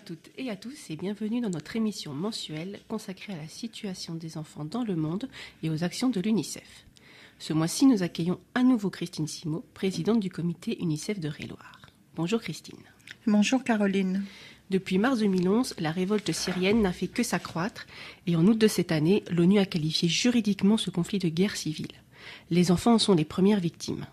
toutes et à tous et bienvenue dans notre émission mensuelle consacrée à la situation des enfants dans le monde et aux actions de l'UNICEF. Ce mois-ci, nous accueillons à nouveau Christine Simot, présidente du comité UNICEF de Ré-Loire. Bonjour Christine. Bonjour Caroline. Depuis mars 2011, la révolte syrienne n'a fait que s'accroître et en août de cette année, l'ONU a qualifié juridiquement ce conflit de guerre civile. Les enfants en sont les premières victimes.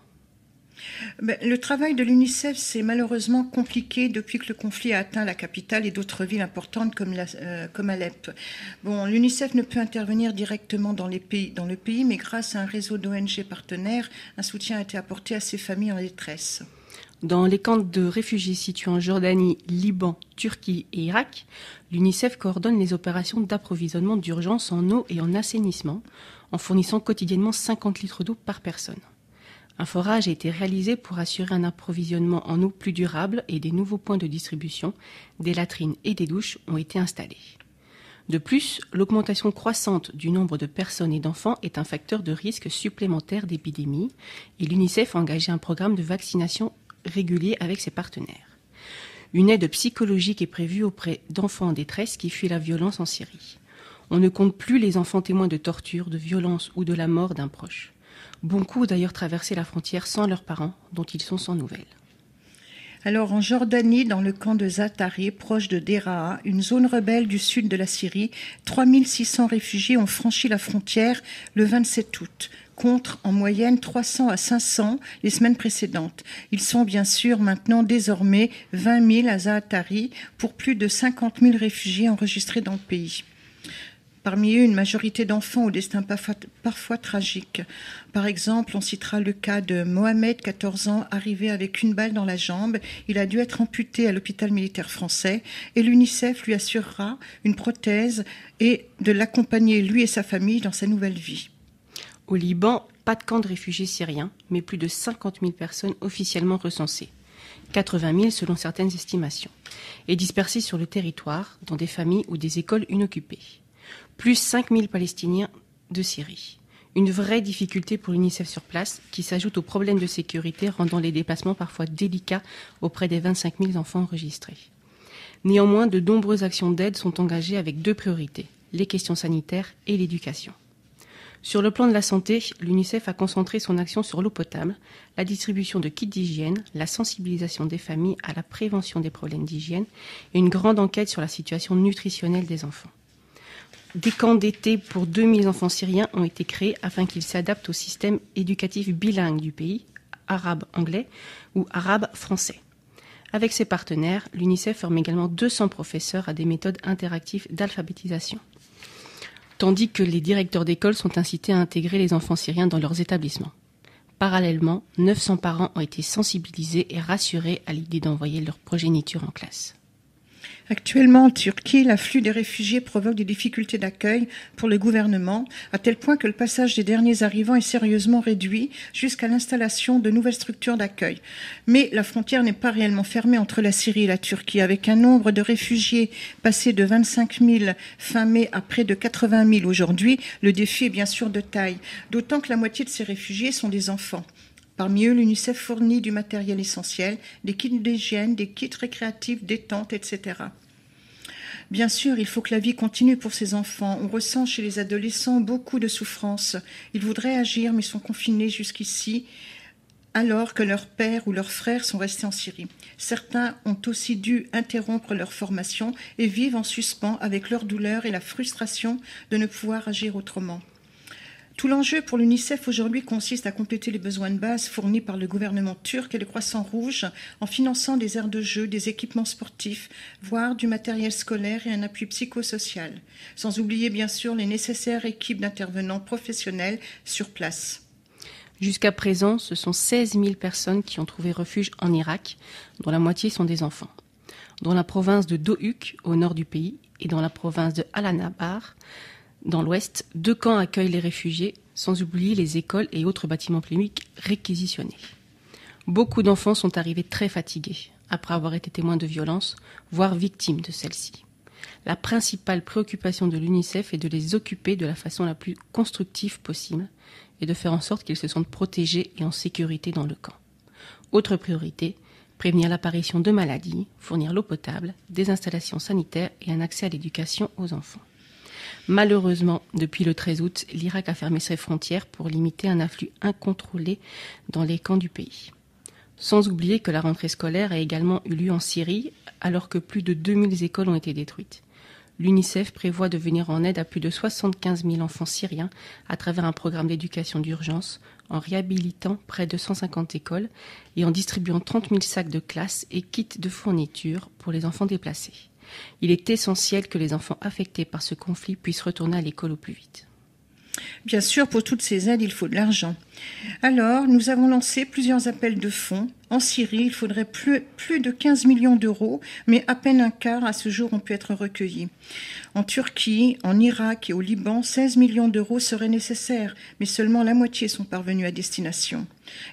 Le travail de l'UNICEF s'est malheureusement compliqué depuis que le conflit a atteint la capitale et d'autres villes importantes comme Alep. L'UNICEF ne peut intervenir directement dans le pays, mais grâce à un réseau d'ONG partenaires, un soutien a été apporté à ces familles en détresse. Dans les camps de réfugiés situés en Jordanie, Liban, Turquie et Irak, l'UNICEF coordonne les opérations d'approvisionnement d'urgence en eau et en assainissement, en fournissant quotidiennement 50 litres d'eau par personne. Un forage a été réalisé pour assurer un approvisionnement en eau plus durable et des nouveaux points de distribution, des latrines et des douches ont été installés. De plus, l'augmentation croissante du nombre de personnes et d'enfants est un facteur de risque supplémentaire d'épidémie et l'UNICEF a engagé un programme de vaccination régulier avec ses partenaires. Une aide psychologique est prévue auprès d'enfants en détresse qui fuient la violence en Syrie. On ne compte plus les enfants témoins de torture, de violence ou de la mort d'un proche. Beaucoup ont d'ailleurs traversé la frontière sans leurs parents, dont ils sont sans nouvelles. Alors, en Jordanie, dans le camp de Zaatari, proche de Deraa, une zone rebelle du sud de la Syrie, 3600 réfugiés ont franchi la frontière le 27 août, contre en moyenne 300 à 500 les semaines précédentes. Ils sont bien sûr maintenant désormais 20 000 à Zaatari pour plus de 50 000 réfugiés enregistrés dans le pays. Parmi eux, une majorité d'enfants au destin parfois tragique. Par exemple, on citera le cas de Mohamed, 14 ans, arrivé avec une balle dans la jambe. Il a dû être amputé à l'hôpital militaire français et l'UNICEF lui assurera une prothèse et de l'accompagner, lui et sa famille, dans sa nouvelle vie. Au Liban, pas de camp de réfugiés syriens, mais plus de 50 000 personnes officiellement recensées. 80 000 selon certaines estimations, et dispersées sur le territoire, dans des familles ou des écoles inoccupées. Plus 5 000 Palestiniens de Syrie. Une vraie difficulté pour l'UNICEF sur place, qui s'ajoute aux problèmes de sécurité rendant les déplacements parfois délicats auprès des 25 000 enfants enregistrés. Néanmoins, de nombreuses actions d'aide sont engagées avec deux priorités, les questions sanitaires et l'éducation. Sur le plan de la santé, l'UNICEF a concentré son action sur l'eau potable, la distribution de kits d'hygiène, la sensibilisation des familles à la prévention des problèmes d'hygiène et une grande enquête sur la situation nutritionnelle des enfants. Des camps d'été pour 2000 enfants syriens ont été créés afin qu'ils s'adaptent au système éducatif bilingue du pays, arabe-anglais ou arabe-français. Avec ses partenaires, l'UNICEF forme également 200 professeurs à des méthodes interactives d'alphabétisation. Tandis que les directeurs d'école sont incités à intégrer les enfants syriens dans leurs établissements. Parallèlement, 900 parents ont été sensibilisés et rassurés à l'idée d'envoyer leur progéniture en classe. Actuellement, en Turquie, l'afflux des réfugiés provoque des difficultés d'accueil pour le gouvernement, à tel point que le passage des derniers arrivants est sérieusement réduit jusqu'à l'installation de nouvelles structures d'accueil. Mais la frontière n'est pas réellement fermée entre la Syrie et la Turquie, avec un nombre de réfugiés passé de 25 000 fin mai à près de 80 000 aujourd'hui. Le défi est bien sûr de taille, d'autant que la moitié de ces réfugiés sont des enfants. Parmi eux, l'UNICEF fournit du matériel essentiel, des kits d'hygiène, des kits récréatifs, des tentes, etc. Bien sûr, il faut que la vie continue pour ces enfants. On ressent chez les adolescents beaucoup de souffrance. Ils voudraient agir, mais sont confinés jusqu'ici, alors que leurs pères ou leurs frères sont restés en Syrie. Certains ont aussi dû interrompre leur formation et vivent en suspens avec leur douleur et la frustration de ne pouvoir agir autrement. Tout l'enjeu pour l'UNICEF aujourd'hui consiste à compléter les besoins de base fournis par le gouvernement turc et le Croissant-Rouge en finançant des aires de jeu, des équipements sportifs, voire du matériel scolaire et un appui psychosocial. Sans oublier bien sûr les nécessaires équipes d'intervenants professionnels sur place. Jusqu'à présent, ce sont 16 000 personnes qui ont trouvé refuge en Irak, dont la moitié sont des enfants. Dans la province de Dohuk, au nord du pays, et dans la province de Al-Anbar, dans l'ouest, 2 camps accueillent les réfugiés, sans oublier les écoles et autres bâtiments publics réquisitionnés. Beaucoup d'enfants sont arrivés très fatigués, après avoir été témoins de violences, voire victimes de celles-ci. La principale préoccupation de l'UNICEF est de les occuper de la façon la plus constructive possible et de faire en sorte qu'ils se sentent protégés et en sécurité dans le camp. Autre priorité, prévenir l'apparition de maladies, fournir l'eau potable, des installations sanitaires et un accès à l'éducation aux enfants. Malheureusement, depuis le 13 août, l'Irak a fermé ses frontières pour limiter un afflux incontrôlé dans les camps du pays. Sans oublier que la rentrée scolaire a également eu lieu en Syrie, alors que plus de 2000 écoles ont été détruites. L'UNICEF prévoit de venir en aide à plus de 75 000 enfants syriens à travers un programme d'éducation d'urgence, en réhabilitant près de 150 écoles et en distribuant 30 000 sacs de classe et kits de fourniture pour les enfants déplacés. Il est essentiel que les enfants affectés par ce conflit puissent retourner à l'école au plus vite. Bien sûr, pour toutes ces aides, il faut de l'argent. Alors, nous avons lancé plusieurs appels de fonds. En Syrie, il faudrait plus de 15 millions d'euros, mais à peine un quart à ce jour ont pu être recueillis. En Turquie, en Irak et au Liban, 16 millions d'euros seraient nécessaires, mais seulement la moitié sont parvenus à destination.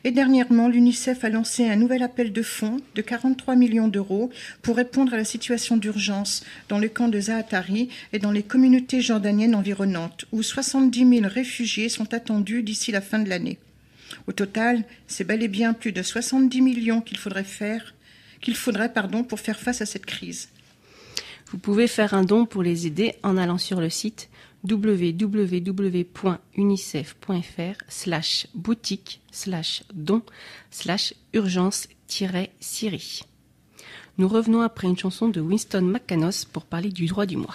Et dernièrement, l'UNICEF a lancé un nouvel appel de fonds de 43 millions d'euros pour répondre à la situation d'urgence dans le camp de Zaatari et dans les communautés jordaniennes environnantes, où 70 000 réfugiés sont attendus d'ici la fin de l'année. Au total, c'est bel et bien plus de 70 millions qu'il faudrait pour faire face à cette crise. Vous pouvez faire un don pour les aider en allant sur le site www.unicef.fr/boutique/don/urgence-Syrie. Nous revenons après une chanson de Winston McCanos pour parler du droit du mois.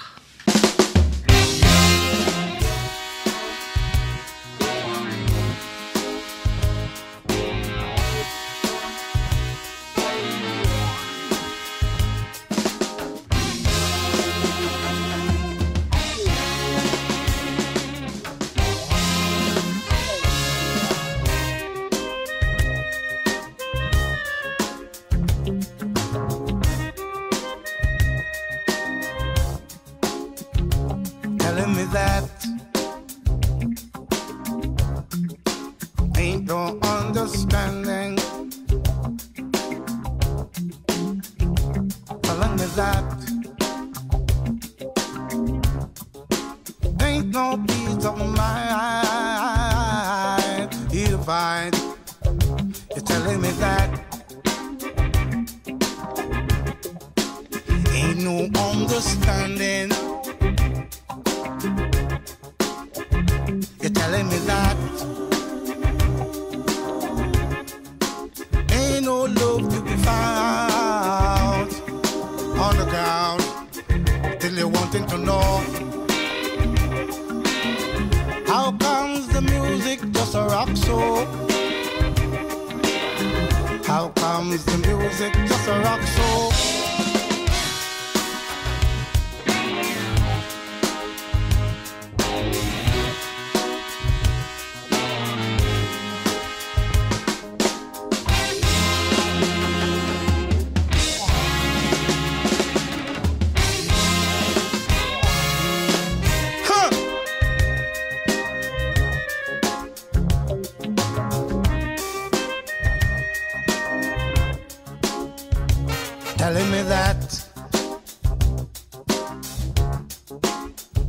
Telling me that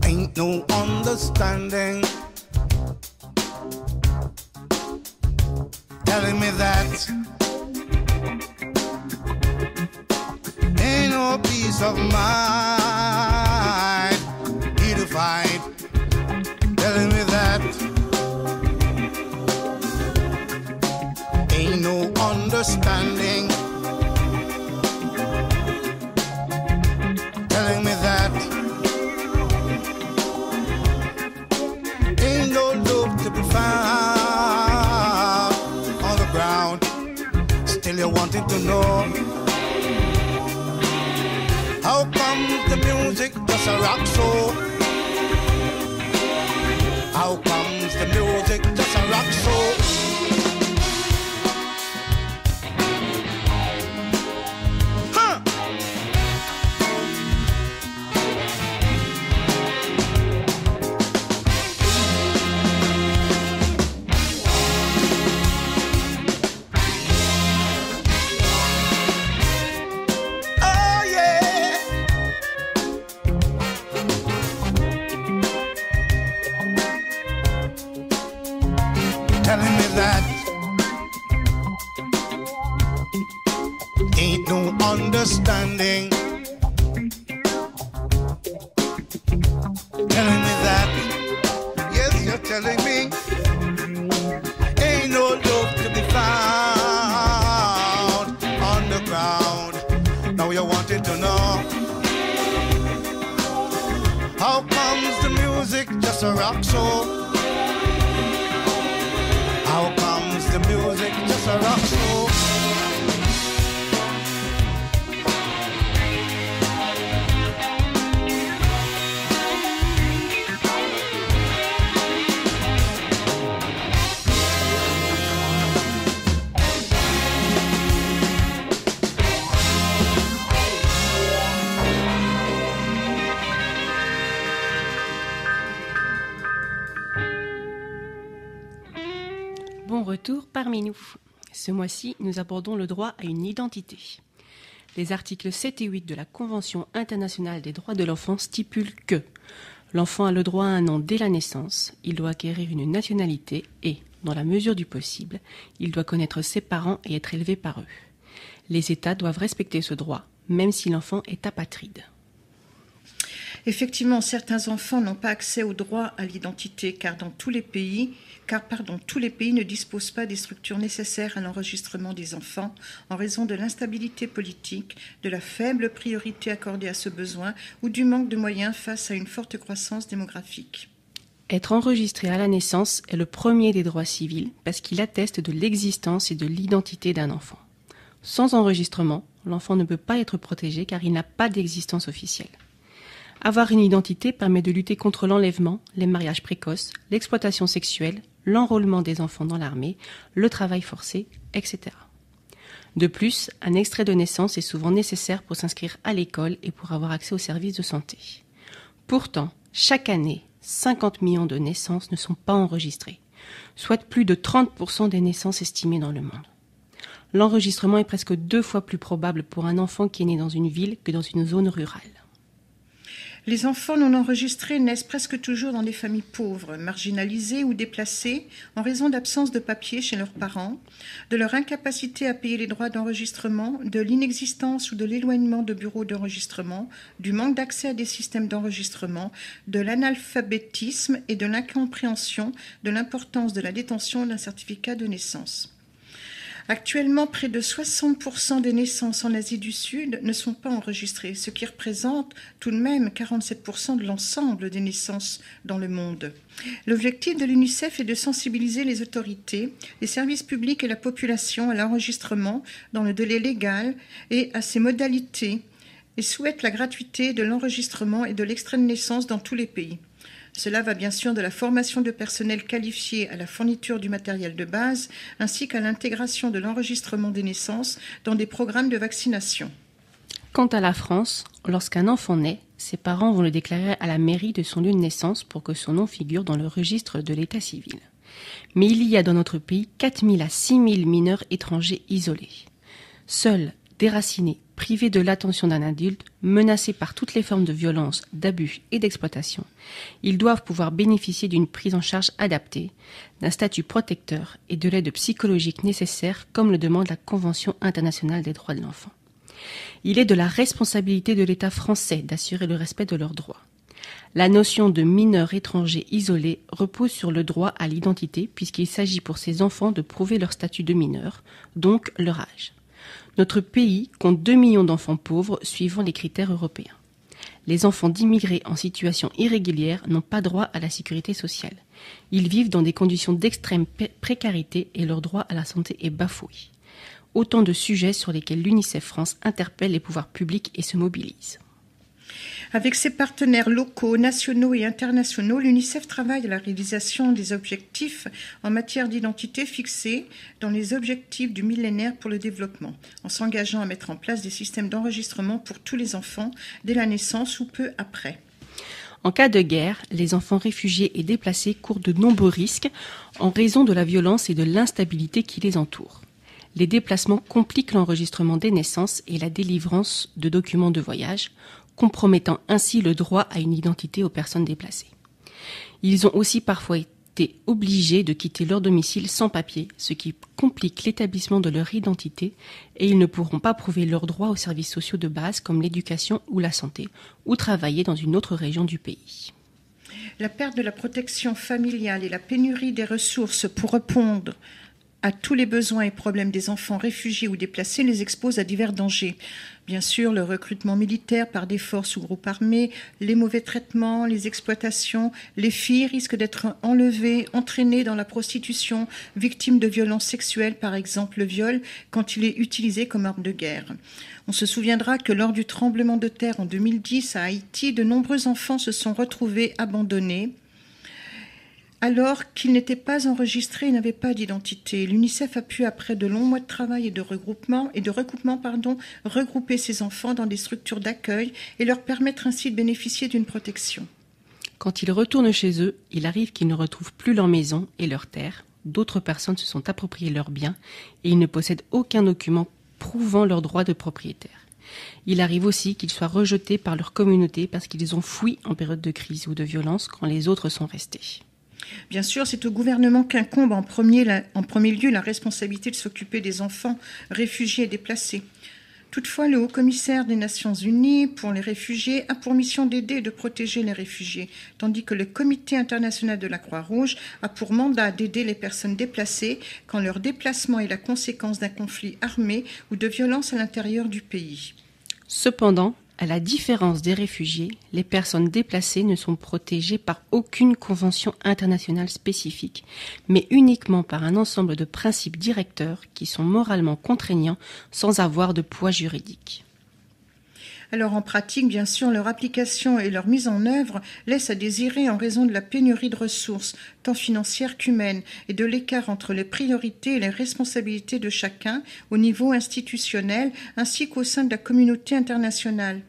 ain't no understanding. Telling me that ain't no peace of mind. Unified. Telling me that ain't no understanding. Telling me that ain't no love to be found on the ground. Still you're wanting to know how come the music just a rock so? How comes the music just a rock so? understanding. Telling me that, yes, you're telling me, ain't no love to be found on the ground. Now you wanted to know, how comes the music just a rock show? How comes the music just a rock show? Bon retour parmi nous. Ce mois-ci, nous abordons le droit à une identité. Les articles 7 et 8 de la Convention internationale des droits de l'enfant stipulent que l'enfant a le droit à un nom dès la naissance, il doit acquérir une nationalité et, dans la mesure du possible, il doit connaître ses parents et être élevé par eux. Les États doivent respecter ce droit, même si l'enfant est apatride. Effectivement, certains enfants n'ont pas accès au droit à l'identité car tous les pays ne disposent pas des structures nécessaires à l'enregistrement des enfants en raison de l'instabilité politique, de la faible priorité accordée à ce besoin ou du manque de moyens face à une forte croissance démographique. Être enregistré à la naissance est le premier des droits civils parce qu'il atteste de l'existence et de l'identité d'un enfant. Sans enregistrement, l'enfant ne peut pas être protégé car il n'a pas d'existence officielle. Avoir une identité permet de lutter contre l'enlèvement, les mariages précoces, l'exploitation sexuelle, l'enrôlement des enfants dans l'armée, le travail forcé, etc. De plus, un extrait de naissance est souvent nécessaire pour s'inscrire à l'école et pour avoir accès aux services de santé. Pourtant, chaque année, 50 millions de naissances ne sont pas enregistrées, soit plus de 30% des naissances estimées dans le monde. L'enregistrement est presque 2 fois plus probable pour un enfant qui est né dans une ville que dans une zone rurale. Les enfants non enregistrés naissent presque toujours dans des familles pauvres, marginalisées ou déplacées en raison d'absence de papiers chez leurs parents, de leur incapacité à payer les droits d'enregistrement, de l'inexistence ou de l'éloignement de bureaux d'enregistrement, du manque d'accès à des systèmes d'enregistrement, de l'analphabétisme et de l'incompréhension de l'importance de la détention d'un certificat de naissance. Actuellement, près de 60% des naissances en Asie du Sud ne sont pas enregistrées, ce qui représente tout de même 47% de l'ensemble des naissances dans le monde. L'objectif de l'UNICEF est de sensibiliser les autorités, les services publics et la population à l'enregistrement dans le délai légal et à ses modalités et souhaite la gratuité de l'enregistrement et de l'extrait de naissance dans tous les pays. Cela va bien sûr de la formation de personnel qualifié à la fourniture du matériel de base, ainsi qu'à l'intégration de l'enregistrement des naissances dans des programmes de vaccination. Quant à la France, lorsqu'un enfant naît, ses parents vont le déclarer à la mairie de son lieu de naissance pour que son nom figure dans le registre de l'état civil. Mais il y a dans notre pays 4 000 à 6 000 mineurs étrangers isolés. Seuls, déracinés, privés de l'attention d'un adulte, menacés par toutes les formes de violence, d'abus et d'exploitation, ils doivent pouvoir bénéficier d'une prise en charge adaptée, d'un statut protecteur et de l'aide psychologique nécessaire comme le demande la Convention internationale des droits de l'enfant. Il est de la responsabilité de l'État français d'assurer le respect de leurs droits. La notion de mineur étranger isolé repose sur le droit à l'identité puisqu'il s'agit pour ces enfants de prouver leur statut de mineur, donc leur âge. Notre pays compte 2 millions d'enfants pauvres suivant les critères européens. Les enfants d'immigrés en situation irrégulière n'ont pas droit à la sécurité sociale. Ils vivent dans des conditions d'extrême précarité et leur droit à la santé est bafoué. Autant de sujets sur lesquels l'UNICEF France interpelle les pouvoirs publics et se mobilise. Avec ses partenaires locaux, nationaux et internationaux, l'UNICEF travaille à la réalisation des objectifs en matière d'identité fixés dans les objectifs du millénaire pour le développement, en s'engageant à mettre en place des systèmes d'enregistrement pour tous les enfants dès la naissance ou peu après. En cas de guerre, les enfants réfugiés et déplacés courent de nombreux risques en raison de la violence et de l'instabilité qui les entoure. Les déplacements compliquent l'enregistrement des naissances et la délivrance de documents de voyage, compromettant ainsi le droit à une identité aux personnes déplacées. Ils ont aussi parfois été obligés de quitter leur domicile sans papier, ce qui complique l'établissement de leur identité, et ils ne pourront pas prouver leurs droits aux services sociaux de base comme l'éducation ou la santé, ou travailler dans une autre région du pays. La perte de la protection familiale et la pénurie des ressources pour répondre à tous les besoins et problèmes des enfants réfugiés ou déplacés les expose à divers dangers. Bien sûr, le recrutement militaire par des forces ou groupes armés, les mauvais traitements, les exploitations, les filles risquent d'être enlevées, entraînées dans la prostitution, victimes de violences sexuelles, par exemple le viol, quand il est utilisé comme arme de guerre. On se souviendra que lors du tremblement de terre en 2010 à Haïti, de nombreux enfants se sont retrouvés abandonnés, alors qu'ils n'étaient pas enregistrés et n'avaient pas d'identité. L'UNICEF a pu, après de longs mois de travail et de recoupement, regrouper ces enfants dans des structures d'accueil et leur permettre ainsi de bénéficier d'une protection. Quand ils retournent chez eux, il arrive qu'ils ne retrouvent plus leur maison et leur terre. D'autres personnes se sont appropriées leurs biens et ils ne possèdent aucun document prouvant leur droit de propriétaire. Il arrive aussi qu'ils soient rejetés par leur communauté parce qu'ils ont fui en période de crise ou de violence quand les autres sont restés. Bien sûr, c'est au gouvernement qu'incombe en premier lieu la responsabilité de s'occuper des enfants réfugiés et déplacés. Toutefois, le haut-commissaire des Nations Unies pour les réfugiés a pour mission d'aider et de protéger les réfugiés, tandis que le Comité international de la Croix-Rouge a pour mandat d'aider les personnes déplacées quand leur déplacement est la conséquence d'un conflit armé ou de violence à l'intérieur du pays. Cependant, à la différence des réfugiés, les personnes déplacées ne sont protégées par aucune convention internationale spécifique, mais uniquement par un ensemble de principes directeurs qui sont moralement contraignants sans avoir de poids juridique. Alors en pratique, bien sûr, leur application et leur mise en œuvre laissent à désirer en raison de la pénurie de ressources, tant financières qu'humaines, et de l'écart entre les priorités et les responsabilités de chacun au niveau institutionnel ainsi qu'au sein de la communauté internationale.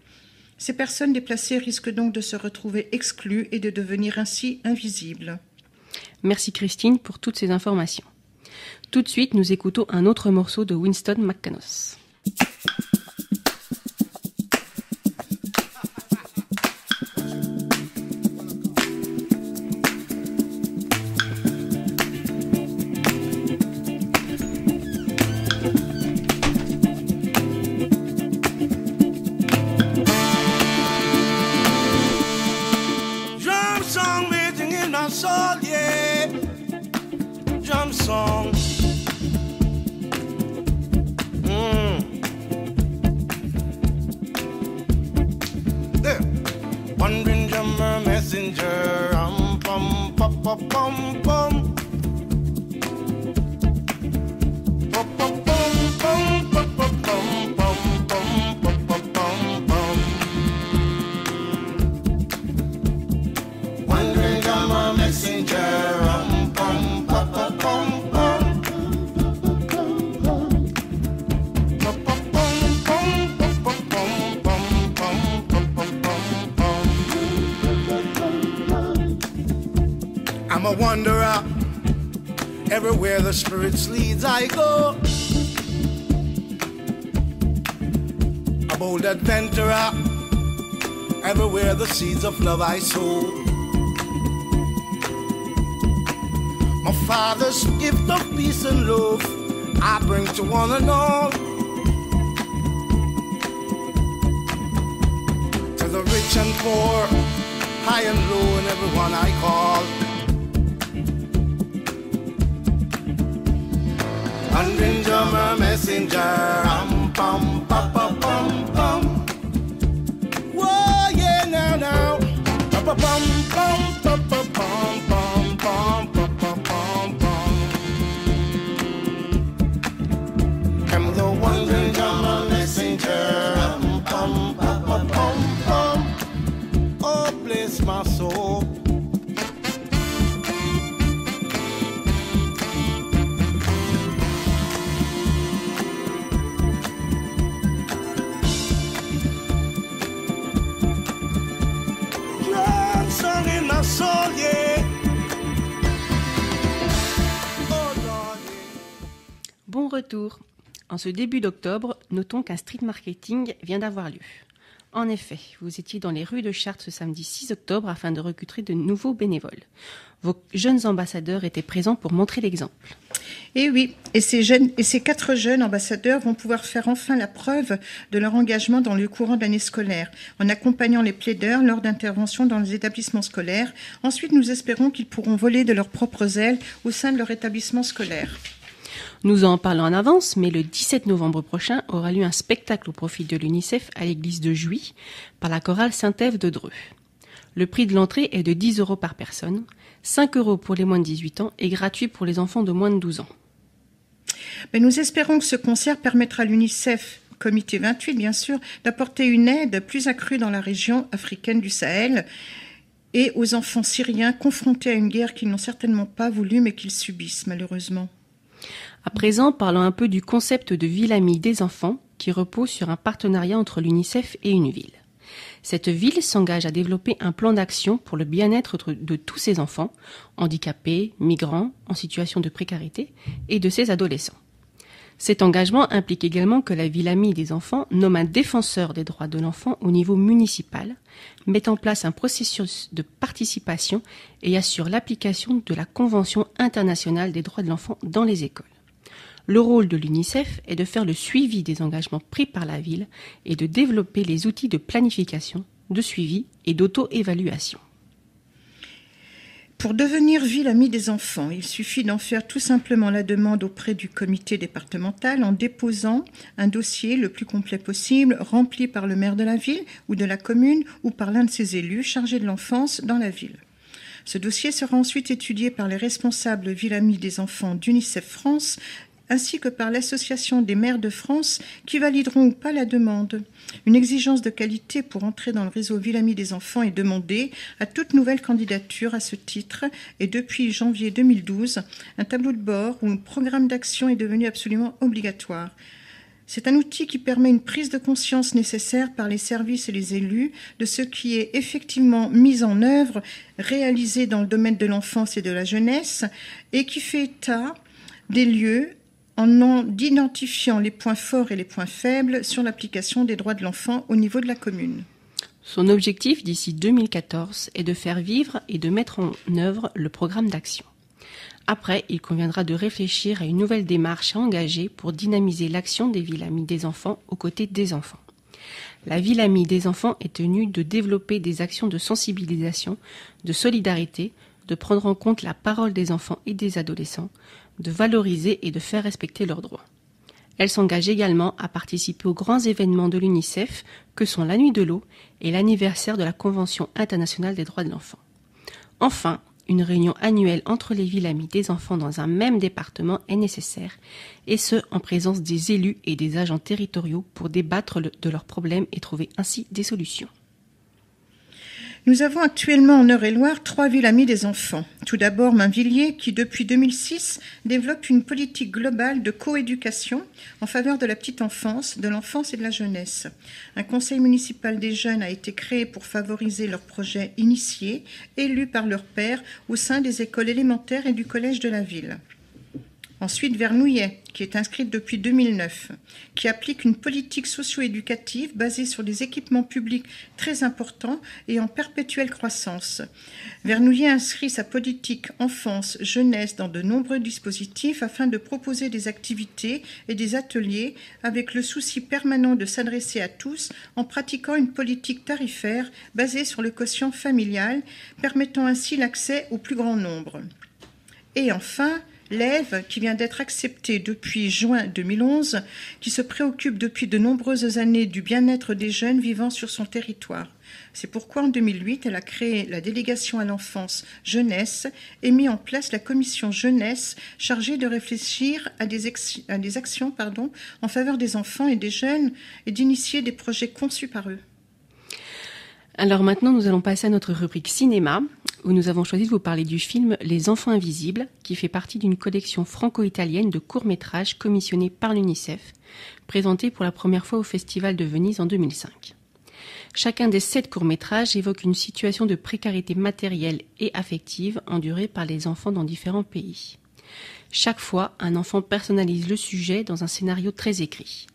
Ces personnes déplacées risquent donc de se retrouver exclues et de devenir ainsi invisibles. Merci Christine pour toutes ces informations. Tout de suite, nous écoutons un autre morceau de Winston McCanos. Soul, yeah, drum song. There, wandering drummer messenger, pum pum pum pum pum. I'm a wanderer, everywhere the spirits leads I go. A bold adventurer, everywhere the seeds of love I sow. My Father's gift of peace and love I bring to one and all. To the rich and poor, high and low, and everyone I call. Wandering drummer messenger, pum pum pum pum pum. Whoa, yeah, now, pum pum pum pum pum pum pum pum pum pum pum. I'm the wandering drummer messenger, pum pum pum pum pum. Oh, bless my soul. Bon retour. En ce début d'octobre, notons qu'un street marketing vient d'avoir lieu. En effet, vous étiez dans les rues de Chartres ce samedi 6 octobre afin de recruter de nouveaux bénévoles. Vos jeunes ambassadeurs étaient présents pour montrer l'exemple. Et oui, et ces 4 jeunes ambassadeurs vont pouvoir faire enfin la preuve de leur engagement dans le courant de l'année scolaire, en accompagnant les plaideurs lors d'interventions dans les établissements scolaires. Ensuite, nous espérons qu'ils pourront voler de leurs propres ailes au sein de leur établissement scolaire. Nous en parlons en avance, mais le 17 novembre prochain aura lieu un spectacle au profit de l'UNICEF à l'église de Jouy par la chorale Saint-Ève de Dreux. Le prix de l'entrée est de 10 € par personne, 5 € pour les moins de 18 ans et gratuit pour les enfants de moins de 12 ans. Mais nous espérons que ce concert permettra à l'UNICEF, comité 28 bien sûr, d'apporter une aide plus accrue dans la région africaine du Sahel et aux enfants syriens confrontés à une guerre qu'ils n'ont certainement pas voulu mais qu'ils subissent malheureusement. À présent, parlons un peu du concept de ville amie des enfants qui repose sur un partenariat entre l'UNICEF et une ville. Cette ville s'engage à développer un plan d'action pour le bien-être de tous ses enfants, handicapés, migrants, en situation de précarité, et de ses adolescents. Cet engagement implique également que la ville amie des enfants nomme un défenseur des droits de l'enfant au niveau municipal, met en place un processus de participation et assure l'application de la Convention internationale des droits de l'enfant dans les écoles. Le rôle de l'UNICEF est de faire le suivi des engagements pris par la ville et de développer les outils de planification, de suivi et d'auto-évaluation. Pour devenir ville amie des enfants, il suffit d'en faire tout simplement la demande auprès du comité départemental en déposant un dossier le plus complet possible, rempli par le maire de la ville ou de la commune ou par l'un de ses élus chargés de l'enfance dans la ville. Ce dossier sera ensuite étudié par les responsables ville amie des enfants d'UNICEF France ainsi que par l'Association des maires de France qui valideront ou pas la demande. Une exigence de qualité pour entrer dans le réseau Ville Amie des enfants est demandée à toute nouvelle candidature à ce titre et depuis janvier 2012, un tableau de bord ou un programme d'action est devenu absolument obligatoire. C'est un outil qui permet une prise de conscience nécessaire par les services et les élus de ce qui est effectivement mis en œuvre, réalisé dans le domaine de l'enfance et de la jeunesse et qui fait état des lieux en identifiant les points forts et les points faibles sur l'application des droits de l'enfant au niveau de la commune. Son objectif d'ici 2014 est de faire vivre et de mettre en œuvre le programme d'action. Après, il conviendra de réfléchir à une nouvelle démarche à engager pour dynamiser l'action des villes amies des enfants aux côtés des enfants. La ville amie des enfants est tenue de développer des actions de sensibilisation, de solidarité, de prendre en compte la parole des enfants et des adolescents, de valoriser et de faire respecter leurs droits. Elle s'engage également à participer aux grands événements de l'UNICEF que sont la Nuit de l'eau et l'anniversaire de la Convention internationale des droits de l'enfant. Enfin, une réunion annuelle entre les villes amies des enfants dans un même département est nécessaire, et ce, en présence des élus et des agents territoriaux pour débattre de leurs problèmes et trouver ainsi des solutions. Nous avons actuellement en Eure-et-Loire 3 villes amies des enfants. Tout d'abord, Mainvilliers, qui depuis 2006 développe une politique globale de coéducation en faveur de la petite enfance, de l'enfance et de la jeunesse. Un conseil municipal des jeunes a été créé pour favoriser leurs projets initiés, élus par leurs pairs au sein des écoles élémentaires et du collège de la ville. Ensuite, Vernouillet, qui est inscrite depuis 2009, qui applique une politique socio-éducative basée sur des équipements publics très importants et en perpétuelle croissance. Vernouillet inscrit sa politique enfance-jeunesse dans de nombreux dispositifs afin de proposer des activités et des ateliers avec le souci permanent de s'adresser à tous en pratiquant une politique tarifaire basée sur le quotient familial, permettant ainsi l'accès au plus grand nombre. Et enfin, l'Ève, qui vient d'être acceptée depuis juin 2011, qui se préoccupe depuis de nombreuses années du bien-être des jeunes vivant sur son territoire. C'est pourquoi en 2008, elle a créé la délégation à l'enfance jeunesse et mis en place la commission jeunesse chargée de réfléchir à des actions en faveur des enfants et des jeunes et d'initier des projets conçus par eux. Alors maintenant, nous allons passer à notre rubrique cinéma, où nous avons choisi de vous parler du film Les Enfants Invisibles, qui fait partie d'une collection franco-italienne de courts-métrages commissionnés par l'UNICEF, présentés pour la première fois au Festival de Venise en 2005. Chacun des 7 courts-métrages évoque une situation de précarité matérielle et affective endurée par les enfants dans différents pays. Chaque fois, un enfant personnalise le sujet dans un scénario très écrit.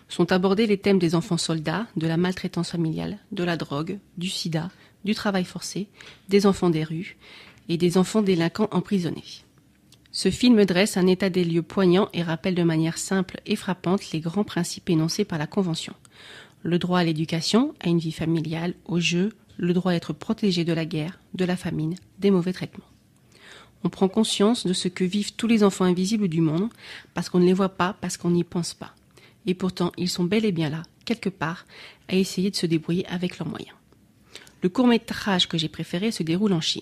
Sont abordés les thèmes des enfants soldats, de la maltraitance familiale, de la drogue, du sida, du travail forcé, des enfants des rues et des enfants délinquants emprisonnés. Ce film dresse un état des lieux poignant et rappelle de manière simple et frappante les grands principes énoncés par la Convention. Le droit à l'éducation, à une vie familiale, au jeu, le droit d'être protégé de la guerre, de la famine, des mauvais traitements. On prend conscience de ce que vivent tous les enfants invisibles du monde, parce qu'on ne les voit pas, parce qu'on n'y pense pas. Et pourtant, ils sont bel et bien là, quelque part, à essayer de se débrouiller avec leurs moyens. Le court-métrage que j'ai préféré se déroule en Chine.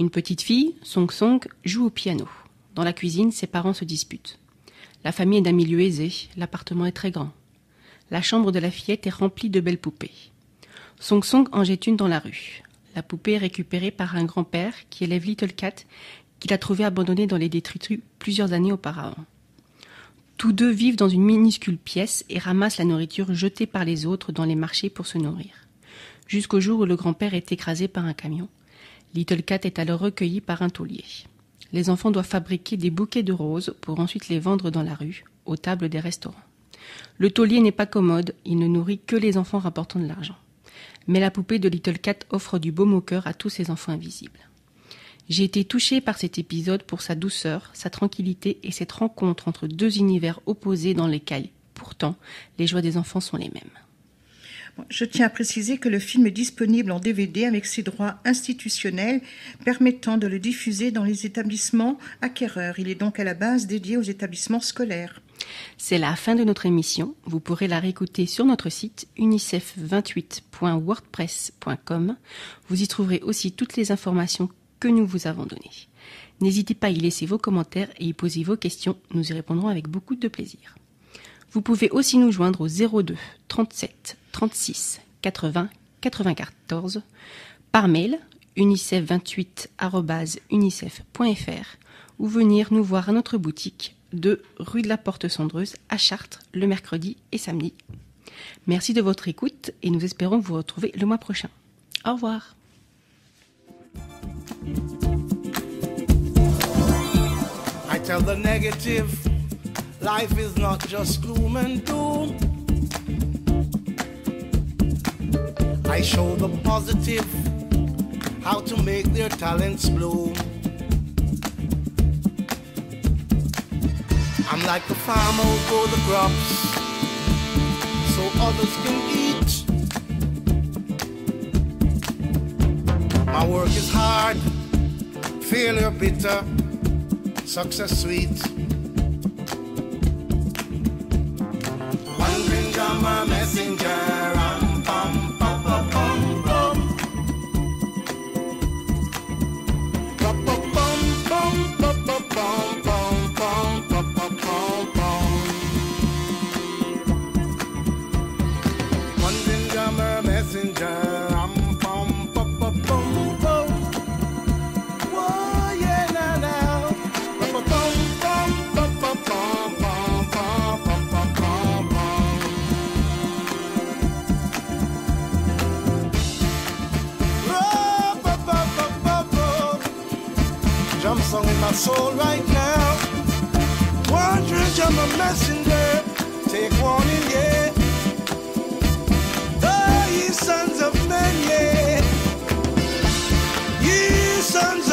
Une petite fille, Song Song, joue au piano. Dans la cuisine, ses parents se disputent. La famille est d'un milieu aisé, l'appartement est très grand. La chambre de la fillette est remplie de belles poupées. Song Song en jette une dans la rue. La poupée est récupérée par un grand-père qui élève Little Cat, qu'il a trouvé abandonnée dans les détritus plusieurs années auparavant. Tous deux vivent dans une minuscule pièce et ramassent la nourriture jetée par les autres dans les marchés pour se nourrir. Jusqu'au jour où le grand-père est écrasé par un camion. Little Cat est alors recueilli par un taulier. Les enfants doivent fabriquer des bouquets de roses pour ensuite les vendre dans la rue, aux tables des restaurants. Le taulier n'est pas commode, il ne nourrit que les enfants rapportant de l'argent. Mais la poupée de Little Cat offre du baume au cœur à tous ces enfants invisibles. J'ai été touchée par cet épisode pour sa douceur, sa tranquillité et cette rencontre entre deux univers opposés dans lesquels, pourtant, les joies des enfants sont les mêmes. Je tiens à préciser que le film est disponible en DVD avec ses droits institutionnels permettant de le diffuser dans les établissements acquéreurs. Il est donc à la base dédié aux établissements scolaires. C'est la fin de notre émission. Vous pourrez la réécouter sur notre site unicef28.wordpress.com. Vous y trouverez aussi toutes les informations que nous vous avons données. N'hésitez pas à y laisser vos commentaires et y poser vos questions. Nous y répondrons avec beaucoup de plaisir. Vous pouvez aussi nous joindre au 02 37 36 80 94 par mail unicef28@unicef.fr ou venir nous voir à notre boutique de rue de la Porte-Cendreuse à Chartres le mercredi et samedi. Merci de votre écoute et nous espérons vous retrouver le mois prochain. Au revoir. I tell the negative, life is not just gloom and doom. I show the positive, how to make their talents bloom. I'm like the farmer who grow the crops, so others can eat. My work is hard, failure bitter, success sweet. One finger my messenger, pam pam pam pam pam. Pam pam pam pam pam pam pam pam pam pam. One finger my messenger. Jump song in my soul right now. Wandering, I'm a messenger. Take warning, yeah. Oh, ye sons of men, yeah. Ye sons